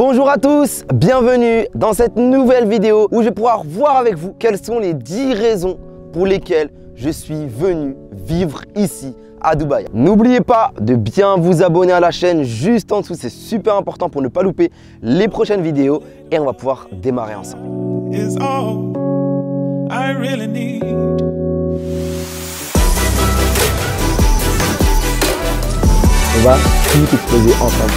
Bonjour à tous, bienvenue dans cette nouvelle vidéo où je vais pouvoir voir avec vous quelles sont les 10 raisons pour lesquelles je suis venu vivre ici à Dubaï. N'oubliez pas de bien vous abonner à la chaîne juste en dessous, c'est super important pour ne pas louper les prochaines vidéos et on va pouvoir démarrer ensemble. On va tout exploser ensemble.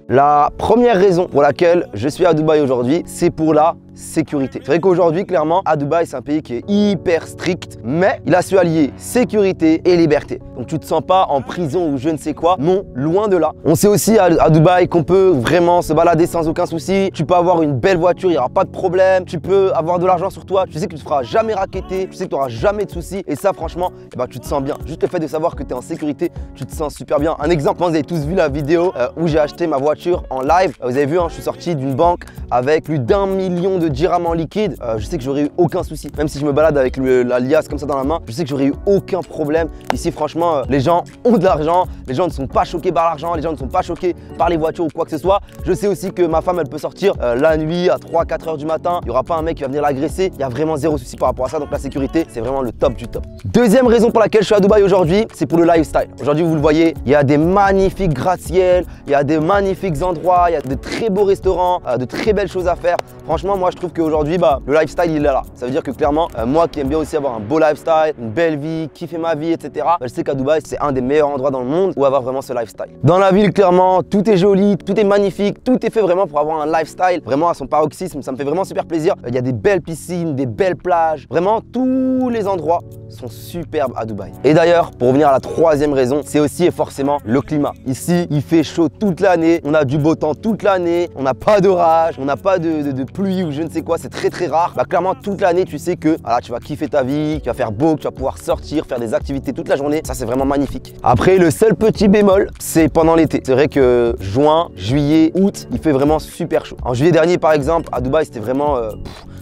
La première raison pour laquelle je suis à Dubaï aujourd'hui, c'est pour la sécurité. C'est vrai qu'aujourd'hui, clairement, à Dubaï, c'est un pays qui est hyper strict, mais il a su allier sécurité et liberté. Donc tu te sens pas en prison ou je ne sais quoi. Non, loin de là. On sait aussi à Dubaï qu'on peut vraiment se balader sans aucun souci. Tu peux avoir une belle voiture, il n'y aura pas de problème. Tu peux avoir de l'argent sur toi. Tu sais que tu ne te feras jamais racketter. Tu sais que tu n'auras jamais de soucis. Et ça, franchement, tu te sens bien. Juste le fait de savoir que tu es en sécurité, tu te sens super bien. Un exemple, vous avez tous vu la vidéo où j'ai acheté ma voiture en live. Vous avez vu, je suis sorti d'une banque avec plus d'1 million de dirhams en liquide. Je sais que j'aurais eu aucun souci. Même si je me balade avec la liasse comme ça dans la main, je sais que j'aurais eu aucun problème. Ici, franchement, les gens ont de l'argent. Les gens ne sont pas choqués par l'argent. Les gens ne sont pas choqués par les voitures ou quoi que ce soit. Je sais aussi que ma femme, elle peut sortir la nuit à 3-4 heures du matin. Il n'y aura pas un mec qui va venir l'agresser. Il y a vraiment zéro souci par rapport à ça. Donc la sécurité, c'est vraiment le top du top. Deuxième raison pour laquelle je suis à Dubaï aujourd'hui, c'est pour le lifestyle. Aujourd'hui, vous le voyez, il y a des magnifiques gratte-ciel, il y a des magnifiques endroits, il y a de très beaux restaurants, de très belles choses à faire. Franchement, moi, je trouve qu'aujourd'hui, le lifestyle, il est là. Ça veut dire que clairement, moi qui aime bien aussi avoir un beau lifestyle, une belle vie, kiffer ma vie, etc. Je sais qu'à Dubaï, c'est un des meilleurs endroits dans le monde où avoir vraiment ce lifestyle. Dans la ville, clairement, tout est joli, tout est magnifique, tout est fait vraiment pour avoir un lifestyle vraiment à son paroxysme. Ça me fait vraiment super plaisir. Il y a des belles piscines, des belles plages. Vraiment, tous les endroits sont superbes à Dubaï. Et d'ailleurs, pour revenir à la troisième raison, c'est aussi et forcément le climat. Ici, il fait chaud toute l'année, on a du beau temps toute l'année, on n'a pas d'orage, on n'a pas de pluie ou je ne sais quoi, c'est très rare. Clairement, toute l'année, tu sais que tu vas kiffer ta vie, tu vas faire beau, que tu vas pouvoir sortir, faire des activités toute la journée. Ça, c'est vraiment magnifique. Après, le seul petit bémol, c'est pendant l'été. C'est vrai que juin, juillet, août, il fait vraiment super chaud. En juillet dernier, par exemple, à Dubaï, c'était vraiment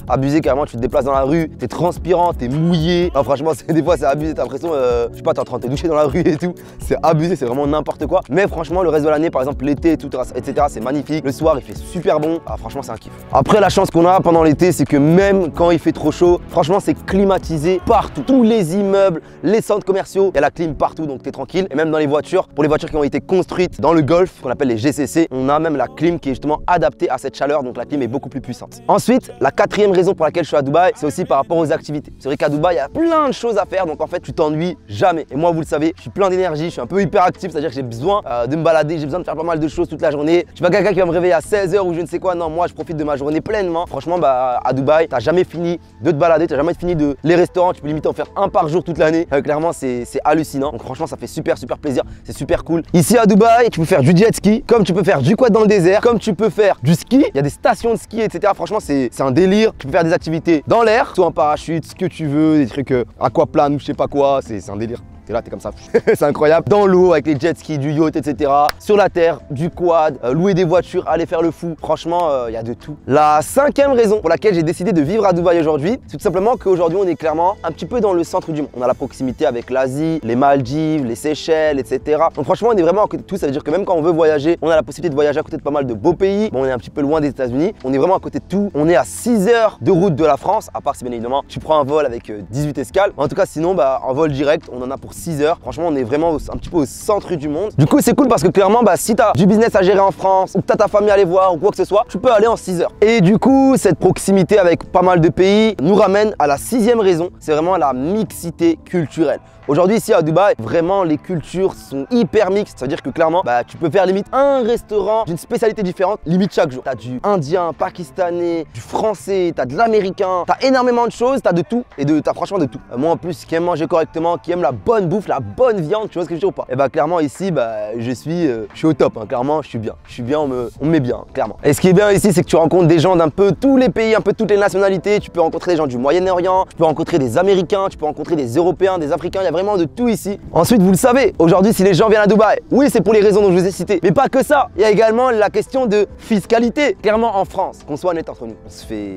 abusé. Carrément, tu te déplaces dans la rue, t'es transpirant, t'es mouillé. Franchement, des fois, c'est abusé. T'as l'impression, je sais pas, t'es en train de te doucher dans la rue et tout. C'est abusé, c'est vraiment n'importe quoi. Mais franchement, le reste de l'année, par exemple, l'été, etc., c'est magnifique. Le soir, il fait super bon. Franchement, c'est un kiff. Après, la chance qu'on a pendant l'été, c'est que même quand il fait trop chaud, franchement, c'est climatisé partout. Tous les immeubles, les centres commerciaux, il y a la clim partout, donc t'es tranquille. Et même dans les voitures, pour les voitures qui ont été construites dans le Golfe, qu'on appelle les GCC, on a même la clim qui est justement adaptée à cette chaleur. Donc la clim est beaucoup plus puissante. Ensuite, la quatrième raison pour laquelle je suis à Dubaï, c'est aussi par rapport aux activités. C'est vrai qu'à Dubaï, il y a plein de choses à faire, donc en fait, tu t'ennuies jamais. Et moi, vous le savez, je suis plein d'énergie, je suis un peu hyperactif, c'est-à-dire que j'ai besoin de me balader, j'ai besoin de faire pas mal de choses toute la journée. Je suis pas quelqu'un qui va me réveiller à 16 h ou je ne sais quoi. Non, moi, je profite de ma journée pleinement. Franchement, à Dubaï, t'as jamais fini de te balader, t'as jamais fini de les restaurants, tu peux limiter en faire un par jour toute l'année. Clairement, c'est hallucinant. Donc franchement, ça fait super plaisir, c'est super cool. Ici à Dubaï, tu peux faire du jet ski, comme tu peux faire du quad dans le désert, comme tu peux faire du ski. Il y a des stations de ski, etc. Franchement, c'est un délire. Tu peux faire des activités dans l'air, soit en parachute, ce que tu veux, des trucs aquaplane ou je sais pas quoi, c'est un délire. T'es là, t'es comme ça, c'est incroyable. Dans l'eau, avec les jet skis, du yacht, etc. Sur la terre, du quad, louer des voitures, aller faire le fou. Franchement, il y a de tout. La cinquième raison pour laquelle j'ai décidé de vivre à Dubaï aujourd'hui, c'est tout simplement qu'aujourd'hui, on est clairement un petit peu dans le centre du monde. On a la proximité avec l'Asie, les Maldives, les Seychelles, etc. Donc franchement, on est vraiment à côté de tout. Ça veut dire que même quand on veut voyager, on a la possibilité de voyager à côté de pas mal de beaux pays. Bon, on est un petit peu loin des États-Unis. On est vraiment à côté de tout. On est à 6 heures de route de la France, à part si bien évidemment, tu prends un vol avec 18 escales. En tout cas, sinon, en vol direct, on en a pour 6 heures. Franchement, on est vraiment un petit peu au centre du monde. Du coup, c'est cool parce que clairement, si tu as du business à gérer en France ou que tu as ta famille à aller voir ou quoi que ce soit, tu peux aller en 6 heures. Et du coup, cette proximité avec pas mal de pays nous ramène à la sixième raison, c'est vraiment la mixité culturelle. Aujourd'hui, ici à Dubaï, vraiment les cultures sont hyper mixtes. Ça veut dire que clairement, tu peux faire limite un restaurant d'une spécialité différente, limite chaque jour. Tu as du indien, pakistanais, du français, tu as de l'américain, tu as énormément de choses, tu as de tout et tu as franchement de tout. Moi en plus, qui aime manger correctement, qui aime la bonne bouffe, la bonne viande, tu vois ce que je veux dire ou pas? Et clairement ici, je suis au top, hein. Clairement, je suis bien, on me met bien, clairement. Et ce qui est bien ici, c'est que tu rencontres des gens d'un peu tous les pays, un peu toutes les nationalités. Tu peux rencontrer des gens du Moyen-Orient, tu peux rencontrer des Américains, tu peux rencontrer des Européens, des Africains. Il y a vraiment de tout ici. Ensuite, vous le savez, aujourd'hui, si les gens viennent à Dubaï, oui, c'est pour les raisons dont je vous ai citées. Mais pas que ça. Il y a également la question de fiscalité. Clairement, en France, qu'on soit honnête entre nous, on se fait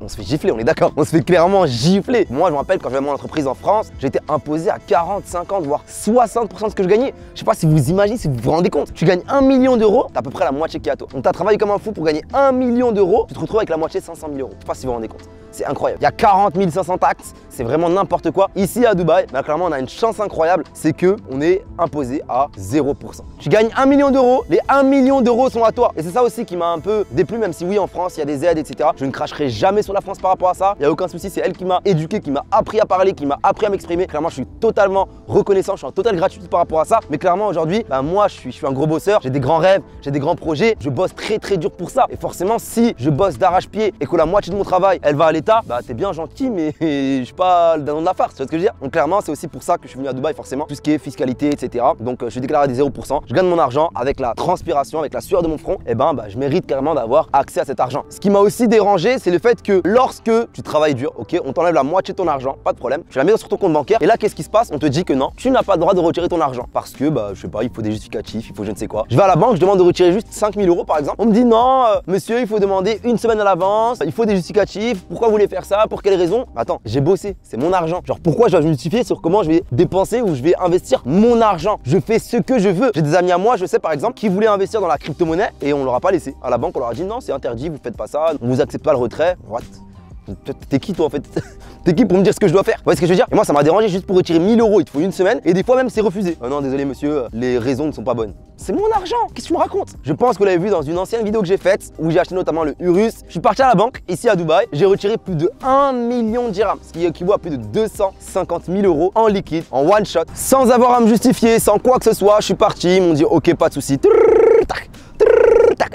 on se fait gifler, on est d'accord. On se fait clairement gifler. Moi, je me rappelle quand j'avais mon entreprise en France, j'étais imposé à 40, 50, voire 60% de ce que je gagnais. Je sais pas si vous imaginez, si vous vous rendez compte. Tu gagnes 1 million d'euros, t'as à peu près la moitié qui est à toi. Donc t'as travaillé comme un fou pour gagner 1 million d'euros, tu te retrouves avec la moitié de 500 000 euros. Je sais pas si vous vous rendez compte. C'est incroyable. Il y a 40 500 taxes, c'est vraiment n'importe quoi. Ici à Dubaï, bah, clairement, on a une chance incroyable, c'est que on est imposé à 0%. Tu gagnes 1 million d'euros, les 1 million d'euros sont à toi. Et c'est ça aussi qui m'a un peu déplu, même si oui, en France, il y a des aides, etc. Je ne cracherai jamais sur la France par rapport à ça. Il n'y a aucun souci, c'est elle qui m'a éduqué, qui m'a appris à parler, qui m'a appris à m'exprimer. Clairement, je suis totalement reconnaissant, je suis en totale gratuité par rapport à ça. Mais clairement, aujourd'hui, bah, moi, je suis un gros bosseur, j'ai des grands rêves, j'ai des grands projets, je bosse très dur pour ça. Et forcément, si je bosse d'arrache-pied et que la moitié de mon travail, elle va à l'État, bah t'es bien gentil, mais je suis pas le danon de la farce, tu vois ce que je veux dire? Donc clairement, c'est aussi pour ça que je suis venu à Dubaï, forcément, tout ce qui est fiscalité, etc. Donc je suis déclaré à des 0%. Je gagne mon argent avec la transpiration, avec la sueur de mon front. Et ben, je mérite carrément d'avoir accès à cet argent. Ce qui m'a aussi dérangé, c'est le fait que lorsque tu travailles dur, ok, on t'enlève la moitié de ton argent, pas de problème. Tu la mets sur ton compte bancaire. Et là, qu'est-ce qui se passe? On te dit que non, tu n'as pas le droit de retirer ton argent parce que, je sais pas, il faut des justificatifs, il faut je ne sais quoi. Je vais à la banque, je demande de retirer juste 5 000 euros par exemple. On me dit non, monsieur, il faut demander une semaine à l'avance, il faut des justificatifs. Pourquoi vous voulez faire ça? Pour quelles raisons? Attends, j'ai bossé, c'est mon argent. Genre pourquoi je dois me justifier sur comment je vais dépenser ou je vais investir mon argent? Je fais ce que je veux. J'ai des amis à moi, je sais par exemple, qui voulaient investir dans la crypto-monnaie et on leur a pas laissé. À la banque, on leur a dit non, c'est interdit, vous faites pas ça, on vous accepte pas le retrait. What? T'es qui toi en fait? T'es qui pour me dire ce que je dois faire? Vous voyez ce que je veux dire? Et moi ça m'a dérangé juste pour retirer 1000 euros, il te faut une semaine et des fois même c'est refusé. Oh non désolé monsieur, les raisons ne sont pas bonnes. C'est mon argent, qu'est-ce que tu me racontes? Je pense que vous l'avez vu dans une ancienne vidéo que j'ai faite où j'ai acheté notamment le Urus. Je suis parti à la banque ici à Dubaï, j'ai retiré plus de 1 million de dirhams, ce qui équivaut à plus de 250 000 euros en liquide, en one shot, sans avoir à me justifier, sans quoi que ce soit. Je suis parti, ils m'ont dit ok pas de souci.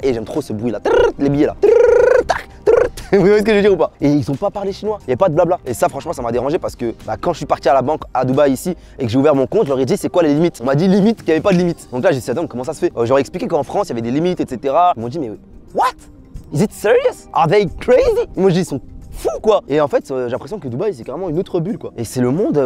Et j'aime trop ce bruit là, les billets là. Vous voyez ce que je veux dire ou pas? Et ils ont pas parlé chinois, il n'y a pas de blabla. Et ça franchement ça m'a dérangé parce que quand je suis parti à la banque à Dubaï ici et que j'ai ouvert mon compte, je leur ai dit c'est quoi les limites. On m'a dit limite qu'il n'y avait pas de limite. Donc là j'ai dit attends comment ça se fait? J'aurais expliqué qu'en France il y avait des limites etc. Ils m'ont dit mais what? Is it serious? Are they crazy? Moi je dis ils sont fou quoi. Et en fait j'ai l'impression que Dubaï c'est carrément une autre bulle quoi. Et c'est le monde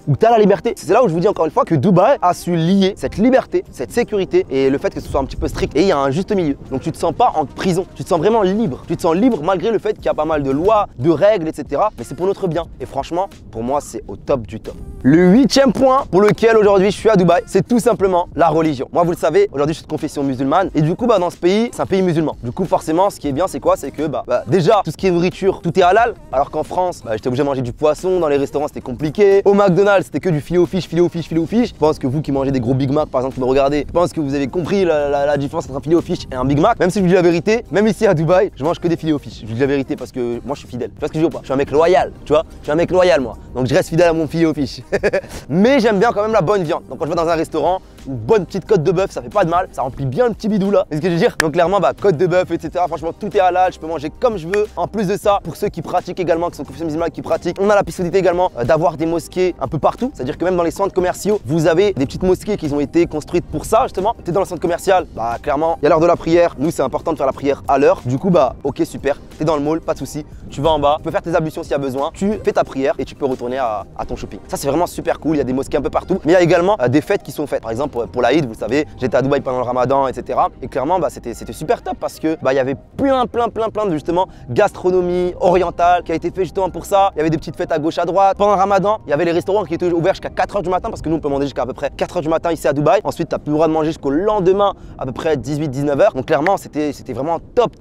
où tu as la liberté. C'est là où je vous dis encore une fois que Dubaï a su lier cette liberté, cette sécurité et le fait que ce soit un petit peu strict. Et il y a un juste milieu. Donc tu te sens pas en prison, tu te sens vraiment libre. Tu te sens libre malgré le fait qu'il y a pas mal de lois, de règles, etc. Mais c'est pour notre bien. Et franchement, pour moi c'est au top du top. Le 8e point pour lequel aujourd'hui je suis à Dubaï, c'est tout simplement la religion. Moi vous le savez, aujourd'hui je suis de confession musulmane et du coup dans ce pays, c'est un pays musulman. Du coup forcément ce qui est bien c'est quoi? C'est que déjà tout ce qui est nourriture, tout est halal. Alors qu'en France, j'étais obligé de manger du poisson, dans les restaurants c'était compliqué. Au McDonald's, c'était que du filet au fish, filet au fish, filet au fish. Je pense que vous qui mangez des gros Big Mac par exemple, qui me regardez, je pense que vous avez compris la différence entre un filet au fish et un Big Mac. Même si je vous dis la vérité, même ici à Dubaï, je mange que des filets au fish. Je vous dis la vérité parce que moi je suis fidèle. Tu vois ce que je veux dire ou pas? Je suis un mec loyal, tu vois? Je suis un mec loyal moi. Donc je reste fidèle à mon filet au fish. Mais j'aime bien quand même la bonne viande. Donc quand je vais dans un restaurant, une bonne petite côte de bœuf, ça fait pas de mal, ça remplit bien le petit bidou là. C'est ce que je veux dire? Donc clairement, côte de bœuf, etc. Franchement, tout est halal, je peux manger comme je veux. En plus de ça, pour ceux qui pratiquent également, qui sont confession musulmane, qui pratiquent, on a la possibilité également d'avoir des mosquées un peu partout. C'est-à-dire que même dans les centres commerciaux, vous avez des petites mosquées qui ont été construites pour ça justement. Tu es dans le centre commercial, clairement, il y a l'heure de la prière. Nous, c'est important de faire la prière à l'heure. Du coup, ok, super. Tu es dans le mall, pas de souci. Tu vas en bas, tu peux faire tes ablutions s'il y a besoin. Tu fais ta prière et tu peux retourner à ton shopping. Ça, c'est vraiment super cool. Il y a des mosquées un peu partout. Mais il y a également des fêtes qui sont faites. Par exemple, pour l'Aïd, vous savez, j'étais à Dubaï pendant le Ramadan, etc. Et clairement, c'était super top parce que il y avait plein de justement gastronomie orientale qui a été fait justement pour ça. Il y avait des petites fêtes à gauche, à droite. Pendant le Ramadan, il y avait les restaurants qui étaient ouverts jusqu'à 4 h du matin parce que nous, on peut manger jusqu'à à peu près 4 h du matin ici à Dubaï. Ensuite, tu n'as plus le droit de manger jusqu'au lendemain à peu près 18-19 h. Donc clairement, c'était vraiment top.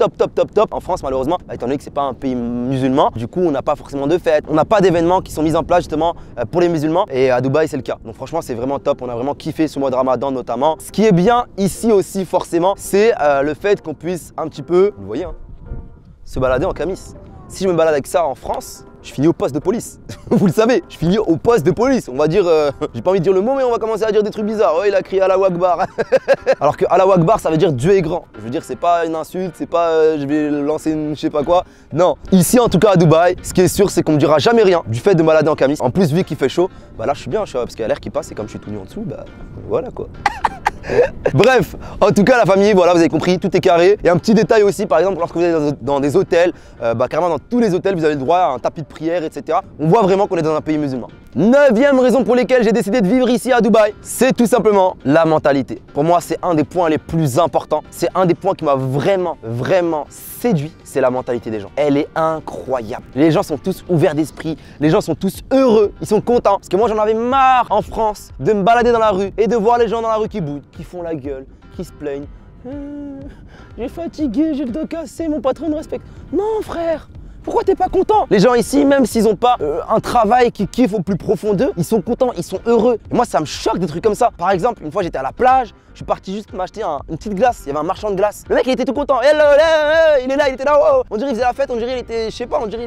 En France, malheureusement, étant donné que c'est pas un pays musulman, du coup, on n'a pas forcément de fêtes. On n'a pas d'événements qui sont mis en place justement pour les musulmans. Et à Dubaï, c'est le cas. Donc franchement, c'est vraiment top. On a vraiment kiffé ce mois de Ramadan notamment. Ce qui est bien ici aussi forcément, c'est le fait qu'on puisse un petit peu, vous voyez, se balader en camis. Si je me balade avec ça en France, je finis au poste de police. Vous le savez, je finis au poste de police. On va dire, j'ai pas envie de dire le mot, mais on va commencer à dire des trucs bizarres. Oh, il a crié Allahu Akbar. Alors que Allahu Akbar, ça veut dire Dieu est grand. Je veux dire, c'est pas une insulte, c'est pas je vais lancer une je sais pas quoi. Non, ici en tout cas à Dubaï, ce qui est sûr, c'est qu'on me dira jamais rien du fait de me balader en camis. En plus, vu qu'il fait chaud, là je suis bien, parce qu'il y a l'air qui passe et comme je suis tout nu en dessous, voilà quoi. Bref, en tout cas la famille, voilà, vous avez compris, tout est carré. Et un petit détail aussi, par exemple, lorsque vous êtes dans des hôtels, carrément dans tous les hôtels, vous avez le droit à un tapis de prière, etc. On voit vraiment qu'on est dans un pays musulman. 9e raison pour laquelle j'ai décidé de vivre ici à Dubaï, c'est tout simplement la mentalité. Pour moi, c'est un des points les plus importants. C'est un des points qui m'a vraiment séduit, c'est la mentalité des gens. Elle est incroyable. Les gens sont tous ouverts d'esprit, les gens sont tous heureux, ils sont contents. Parce que moi, j'en avais marre en France de me balader dans la rue et de voir les gens dans la rue qui boudent, qui font la gueule, qui se plaignent. J'ai fatigué, j'ai le dos cassé, mon patron me respecte. Non, frère! Pourquoi t'es pas content? Les gens ici, même s'ils n'ont pas un travail qui kiffe au plus profond d'eux, ils sont contents, ils sont heureux. Et moi, ça me choque des trucs comme ça. Par exemple, une fois, j'étais à la plage, je suis parti juste m'acheter une petite glace. Il y avait un marchand de glace. Le mec, il était tout content. Hello, il est là, il était là. Oh. On dirait qu'il faisait la fête, on dirait qu'il était, je sais pas, on dirait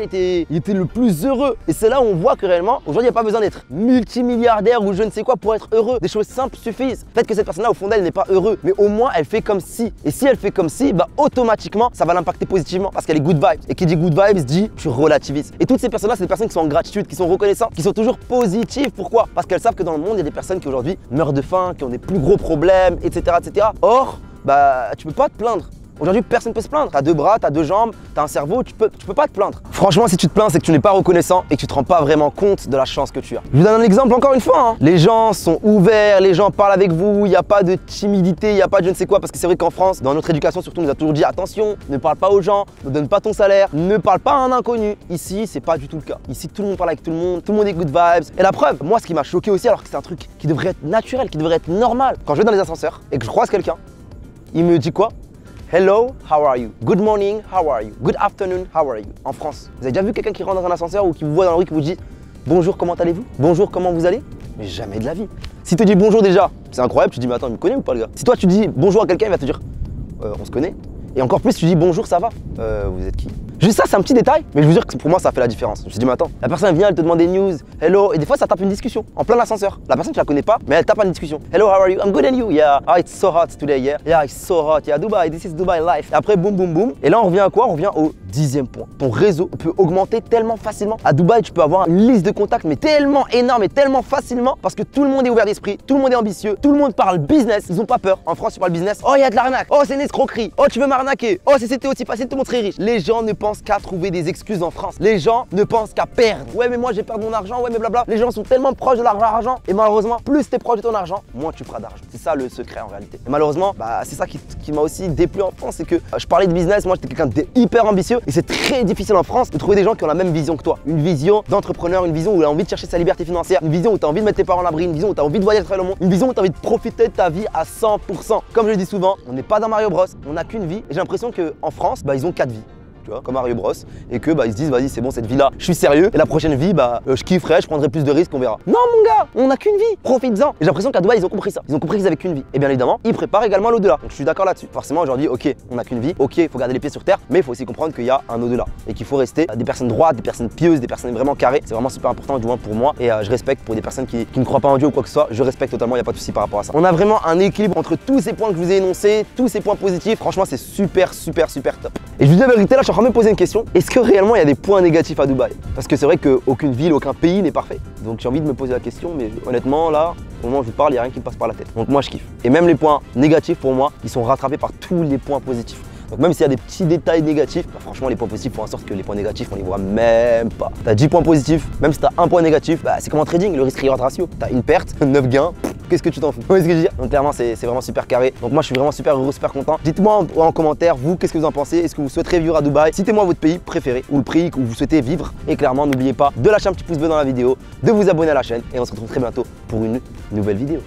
il était le plus heureux. Et c'est là où on voit que réellement, aujourd'hui, il n'y a pas besoin d'être multimilliardaire ou je ne sais quoi pour être heureux. Des choses simples suffisent. Peut-être que cette personne-là, au fond d'elle, n'est pas heureux, mais au moins, elle fait comme si. Et si elle fait comme si, bah automatiquement, ça va l'impacter positivement parce qu'elle est good vibes. Et qui dit good vibes dit, tu relativises. Et toutes ces personnes-là, c'est des personnes qui sont en gratitude, qui sont reconnaissantes, qui sont toujours positives. Pourquoi? Parce qu'elles savent que dans le monde, il y a des personnes qui aujourd'hui meurent de faim, qui ont des plus gros problèmes, etc., etc. Or, bah, tu peux pas te plaindre. Aujourd'hui, personne ne peut se plaindre. T'as 2 bras, t'as 2 jambes, t'as un cerveau, tu peux pas te plaindre. Franchement, si tu te plains, c'est que tu n'es pas reconnaissant et que tu te rends pas vraiment compte de la chance que tu as. Je vous donne un exemple encore une fois. Hein. Les gens sont ouverts, les gens parlent avec vous, il n'y a pas de timidité, il n'y a pas de je ne sais quoi. Parce que c'est vrai qu'en France, dans notre éducation surtout, on nous a toujours dit attention, ne parle pas aux gens, ne donne pas ton salaire, ne parle pas à un inconnu. Ici, c'est pas du tout le cas. Ici, tout le monde parle avec tout le monde est good vibes. Et la preuve, moi, ce qui m'a choqué aussi, alors que c'est un truc qui devrait être naturel, qui devrait être normal. Quand je vais dans les ascenseurs et que je croise quelqu'un, il me dit quoi? Hello, how are you? Good morning, how are you? Good afternoon, how are you? En France, vous avez déjà vu quelqu'un qui rentre dans un ascenseur ou qui vous voit dans la rue qui vous dit bonjour, comment allez-vous? Bonjour, comment vous allez? Mais jamais de la vie. Si tu dis bonjour déjà, c'est incroyable, tu dis mais attends, il me connaît ou pas le gars? Si toi tu dis bonjour à quelqu'un, il va te dire on se connaît. Et encore plus, tu dis bonjour, ça va? Vous êtes qui? Juste ça, c'est un petit détail, mais je vous jure que pour moi, ça fait la différence. Je me suis dit, mais attends, la personne vient, elle te demande des news, hello, et des fois, ça tape une discussion en plein ascenseur. La personne, tu la connais pas, mais elle tape une discussion. Hello, how are you? I'm good and you? Yeah, oh, it's so hot today, yeah. Yeah, it's so hot, yeah, Dubai, this is Dubai life. Et après, boum, boum, boum. Et là, on revient à quoi? On revient au 10e point. Ton réseau peut augmenter tellement facilement. À Dubaï, tu peux avoir une liste de contacts, mais tellement énorme et tellement facilement parce que tout le monde est ouvert d'esprit, tout le monde est ambitieux, tout le monde parle business, ils ont pas peur. En France, tu parles business, oh, il y a de l'arnaque, oh, c'est une escroquerie, oh, tu veux m'arnaquer, oh, si c'était aussi facile, tout le monde serait riche. Les gens ne pensent qu'à trouver des excuses en France. Les gens ne pensent qu'à perdre. Ouais, mais moi, j'ai perdu mon argent, ouais, mais blabla. Les gens sont tellement proches de l'argent et malheureusement, plus tu es proche de ton argent, moins tu feras d'argent. C'est ça le secret en réalité. Et malheureusement, bah, c'est ça qui m'a aussi déplu en France, c'est que je parlais de business, moi, j'étais quelqu'un d'hyper ambitieux et c'est très difficile en France de trouver des gens qui ont la même vision que toi. Une vision d'entrepreneur, une vision où tu as envie de chercher sa liberté financière, une vision où tu as envie de mettre tes parents à l'abri, une vision où tu as envie de voyager à travers le monde, une vision où tu as envie de profiter de ta vie à 100%. Comme je le dis souvent, on n'est pas dans Mario Bros, on n'a qu'une vie et j'ai l'impression qu'en France, bah, ils ont 4 vies. Tu vois, comme Mario Bros, et que bah, ils se disent vas-y c'est bon cette vie là, je suis sérieux et la prochaine vie bah je kifferai, je prendrai plus de risques, on verra. Non mon gars, on n'a qu'une vie, profites-en. Et j'ai l'impression qu'à Dubaï ils ont compris ça, ils ont compris qu'ils avaient qu'une vie. Et bien évidemment, ils préparent également l'au-delà. Donc je suis d'accord là-dessus. Forcément aujourd'hui, ok, on n'a qu'une vie, ok, il faut garder les pieds sur terre, mais il faut aussi comprendre qu'il y a un au-delà et qu'il faut rester des personnes droites, des personnes pieuses, des personnes vraiment carrées. C'est vraiment super important du moins pour moi et je respecte pour des personnes qui ne croient pas en Dieu ou quoi que ce soit, je respecte totalement, il n'y a pas de souci par rapport à ça. On a vraiment un équilibre entre tous ces points que je vous ai énoncés, tous ces points positifs. Franchement, c'est super top. Et je vous dis la vérité là, je suis en train de me poser une question. Est-ce que réellement il y a des points négatifs à Dubaï? Parce que c'est vrai qu'aucune ville, aucun pays n'est parfait. Donc j'ai envie de me poser la question, mais honnêtement là, au moment où je vous parle, il n'y a rien qui me passe par la tête. Donc moi je kiffe. Et même les points négatifs pour moi, ils sont rattrapés par tous les points positifs. Donc même s'il y a des petits détails négatifs, bah franchement les points positifs font en sorte que les points négatifs on les voit même pas. T'as 10 points positifs, même si t'as un point négatif, bah c'est comme en trading, le risque-reward ratio. T'as une perte, 9 gains, qu'est-ce que tu t'en fous? Vous voyez ce que je veux dire? Donc clairement c'est vraiment super carré. Donc moi je suis vraiment super heureux, super content. Dites-moi en commentaire, vous, qu'est-ce que vous en pensez? Est-ce que vous souhaiterez vivre à Dubaï? Citez-moi votre pays préféré ou le pays où vous souhaitez vivre. Et clairement n'oubliez pas de lâcher un petit pouce bleu dans la vidéo, de vous abonner à la chaîne et on se retrouve très bientôt pour une nouvelle vidéo.